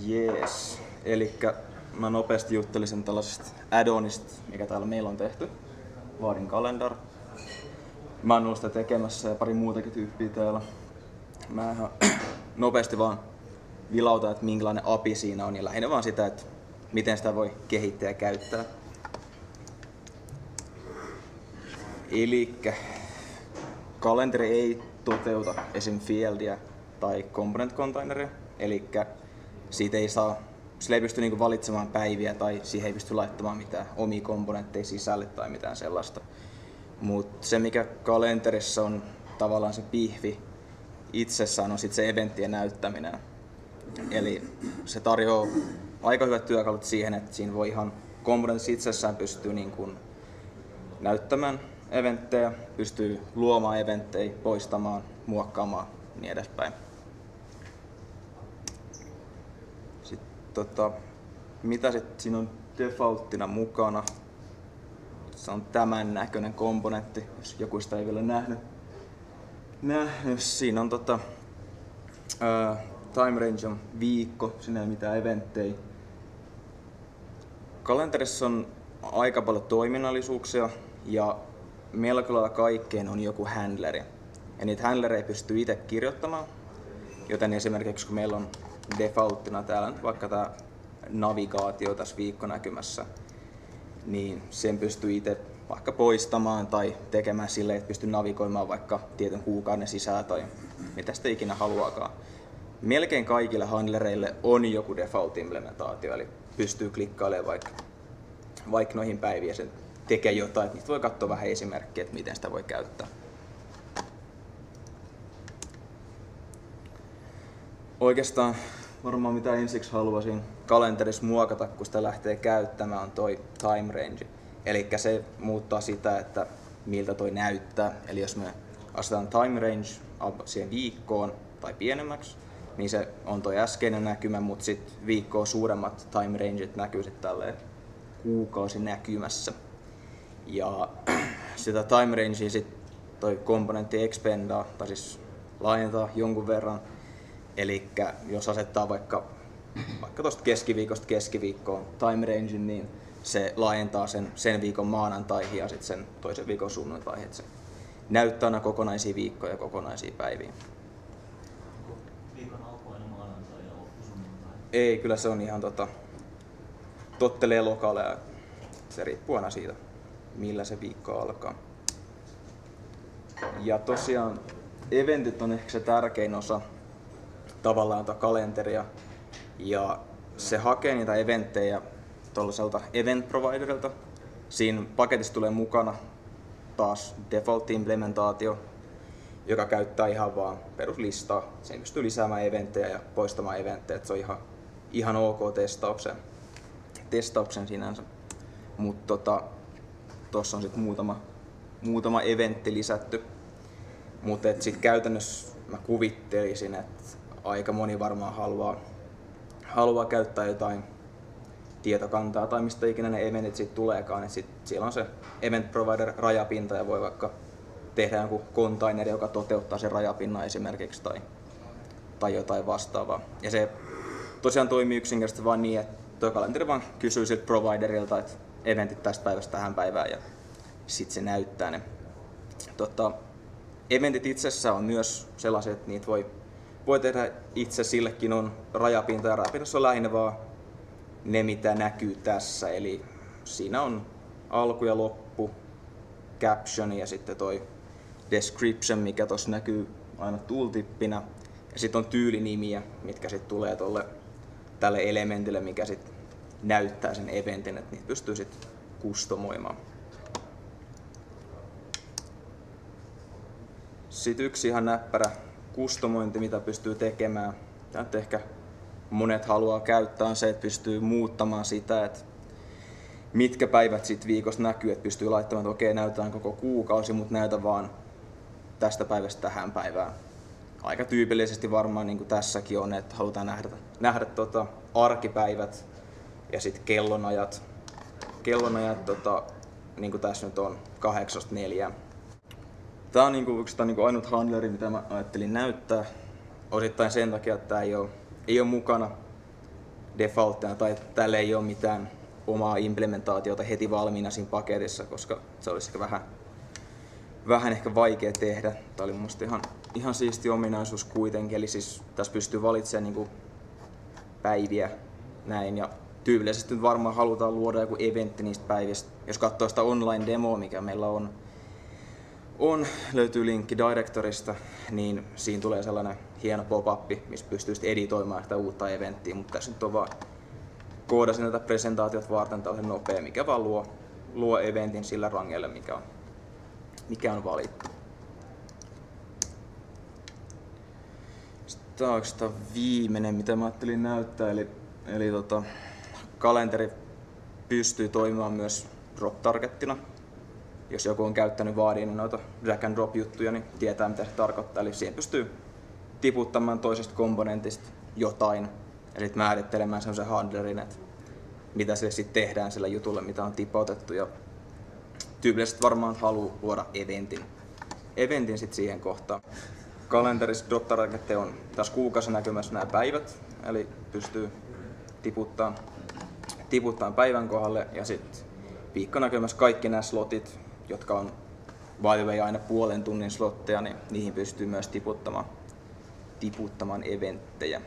Jees. Elikkä mä nopeasti juttelisin tällaisesta add-onista, mikä täällä meillä on tehty. Vaadin Calendar. Mä oon ollut sitä tekemässä ja pari muutakin tyyppiä täällä. Mä ihan nopeasti vaan vilautan, että minkälainen API siinä on ja lähinnä vaan sitä, että miten sitä voi kehittää ja käyttää. Elikkä kalenteri ei toteuta esim. Fieldia tai component containeria, elikkä siitä ei saa, sillä ei pysty niinku valitsemaan päiviä tai siihen ei pysty laittamaan mitään omia komponentteja sisälle tai mitään sellaista. Mut se mikä kalenterissa on tavallaan se pihvi itsessään on sit se eventtien näyttäminen. Eli se tarjoaa aika hyvät työkalut siihen, että siinä voi ihan komponentissa itsessään pystyy niin kuin näyttämään eventtejä, pystyy luomaan eventtejä, poistamaan, muokkaamaan ja niin edespäin. Sitten mitä sitten siinä on defaulttina mukana? Se on tämän näköinen komponentti, jos joku sitä ei vielä nähnyt. Siinä on time range on viikko, siinä ei mitään eventtejä. Kalenterissa on aika paljon toiminnallisuuksia ja melko lailla kaikkeen on joku handleri. Ja niitä handlereja pystyy itse kirjoittamaan, joten esimerkiksi kun meillä on defaulttina täällä vaikka tämä navigaatio tässä viikkonäkymässä, niin sen pystyy itse vaikka poistamaan tai tekemään silleen, että pystyy navigoimaan vaikka tietyn kuukauden sisään tai mitä sitä ikinä haluaakaan. Melkein kaikille handlereille on joku default-implementaatio, eli pystyy klikkailemaan vaikka noihin päiviin ja sen tekee jotain, että niitä voi katsoa vähän esimerkkiä, että miten sitä voi käyttää. Oikeastaan varmaan mitä ensiksi haluaisin kalenterissa muokata, kun sitä lähtee käyttämään, on toi time range. Eli se muuttaa sitä, että miltä toi näyttää. Eli jos me asetetaan time range siihen viikkoon tai pienemmäksi, niin se on toi äskeinen näkymä, mutta sitten viikkoa suuremmat time rangeit näkyy sitten tälleen kuukausinäkymässä. Ja sitä time rangea sitten toi komponentti expendaa, tai siis laajentaa jonkun verran. Eli jos asettaa vaikka tuosta keskiviikosta keskiviikkoon time range, niin se laajentaa sen viikon maanantaihin ja sitten sen toisen viikon sunnuntaihin. Se näyttää aina kokonaisia viikkoja ja kokonaisia päiviä. Viikon alku aina maanantai ja loppu sunnuntai? Ei, kyllä se on ihan tottelee lokaaleja. Se riippuu aina siitä, millä se viikko alkaa. Ja tosiaan eventit on ehkä se tärkein osa tavallaan kalenteria. Ja se hakee niitä eventtejä tuollaiselta event providerilta. Siinä paketissa tulee mukana taas default-implementaatio, joka käyttää ihan vaan peruslistaa. Siinä pystyy lisäämään eventtejä ja poistamaan eventtejä. Se on ihan ok testauksen sinänsä. Mutta tuossa on sitten muutama eventti lisätty. Mutta sitten käytännössä mä kuvittelisin, että aika moni varmaan haluaa käyttää jotain tietokantaa tai mistä ikinä ne eventit sitten tuleekaan. Siellä on se event provider rajapinta ja voi vaikka tehdä joku containeri, joka toteuttaa sen rajapinnan esimerkiksi tai jotain vastaavaa. Ja se tosiaan toimii yksinkertaisesti vain niin, että tuo kalenteri vaan kysyy siltä providerilta, että eventit tästä päivästä tähän päivään ja sitten se näyttää ne. Eventit itsessään on myös sellaiset, että niitä voi tehdä itse, sillekin on rajapinta ja rajapinnassa on lähinnä vaan ne mitä näkyy tässä. Eli siinä on alku ja loppu, caption ja sitten toi description, mikä tuossa näkyy aina tooltippinä. Ja sitten on tyylinimiä, mitkä sitten tulee tälle elementille, mikä sitten näyttää sen eventin, että niitä pystyy sitten kustomoimaan. Sitten yksi ihan näppärä kustomointi, mitä pystyy tekemään. Tämä ehkä monet haluaa käyttää on se, että pystyy muuttamaan sitä, että mitkä päivät sit viikosta näkyy, että pystyy laittamaan, että okei, näytetään koko kuukausi, mutta näytä vaan tästä päivästä tähän päivään. Aika tyypillisesti varmaan niin kuin tässäkin on, että halutaan nähdä arkipäivät ja sitten kellonajat niin kuin tässä nyt on 8-4. Tämä on oikeastaan ainut handleri, mitä mä ajattelin näyttää. Osittain sen takia, että tämä ei ole ei ole mukana defaulttina tai tälle ei ole mitään omaa implementaatiota heti valmiina siinä paketissa, koska se olisi ehkä vähän ehkä vaikea tehdä. Tämä oli mun mielestä ihan siisti ominaisuus kuitenkin, eli siis tässä pystyy valitsemaan niin kuin päiviä näin ja tyypillisesti nyt varmaan halutaan luoda joku eventti niistä päivistä. Jos katsoo sitä online-demoa, mikä meillä löytyy linkki Directorista, niin siinä tulee sellainen hieno pop-up, missä pystyy editoimaan sitä uutta eventtiä, mutta tässä nyt on vaan koodasin tätä presentaatiot varten tällaisen nopea, mikä vaan luo eventin sillä rangelle, mikä on valittu. Sitten tämä on oikeastaan viimeinen, mitä mä ajattelin näyttää, eli kalenteri pystyy toimimaan myös drop targettina. Jos joku on käyttänyt vaadin noita drag and drop juttuja, niin tietää mitä se tarkoittaa. Eli siihen pystyy tiputtamaan toisesta komponentista jotain ja sitten määrittelemään semmoisen handlerin, että mitä sille sitten tehdään sillä jutulle, mitä on tipautettu. Ja tyypillisesti varmaan haluaa luoda eventin sitten siihen kohtaan. Kalenterissa drop target on tässä kuukausi näkymässä nämä päivät, eli pystyy tiputtaa päivän kohdalle ja sitten viikko näkymässä kaikki nämä slotit, jotka on by the way aina puolen tunnin slotteja, niin niihin pystyy myös tiputtamaan eventtejä.